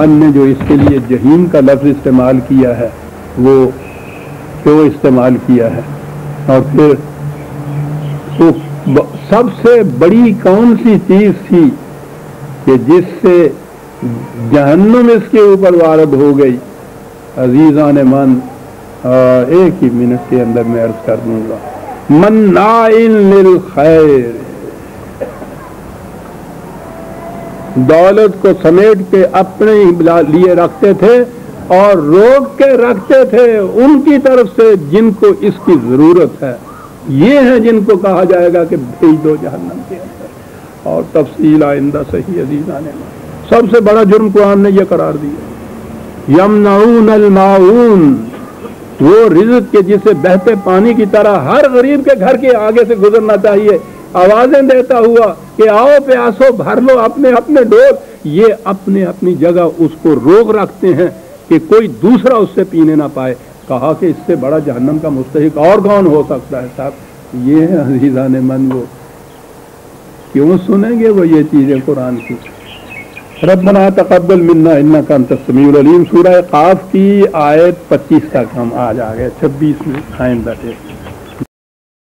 نے جو اس کے لیے جہیم کا لفظ استعمال کیا ہے وہ کیوں استعمال کیا ہے، اور پھر تو سب سے بڑی کون سی چیز تھی کہ جس سے جہنم اس کے اوپر وارد ہو گئی؟ عزیزان من، ایک ہی منٹ کے اندر میں عرض کر دوں گا، مناع للخیر، دولت کو سمیٹ کے اپنے لیے رکھتے تھے اور روک کے رکھتے تھے ان کی طرف سے جن کو اس کی ضرورت ہے، یہ ہیں جن کو کہا جائے گا کہ بھیج دو جہنم کے اندر، اور تفصیل آئندہ صحیح عزیزان من۔ سب سے بڑا جرم قرآن نے یہ قرار دیا، یمنعون الماعون، وہ رزق کے جسے بہتے پانی کی طرح ہر غریب کے گھر کے آگے سے گزرنا چاہیے، آوازیں دیتا ہوا کہ آؤ پیاسو بھر لو اپنے اپنے ڈول، یہ اپنے اپنی جگہ اس کو روک رکھتے ہیں کہ کوئی دوسرا اس سے پینے نہ پائے۔ کہا کہ اس سے بڑا جہنم کا مستحق اور کون ہو سکتا ہے صاحب؟ یہ ہے عزیزان من، وہ کیوں سنیں گے وہ یہ چیزیں قرآن کی؟ ربنا تقبل منا انک انت السمیع العلیم، سورہ قاف کی آیت 25 تک ہم آج آ گئے، 26 میں آئندہ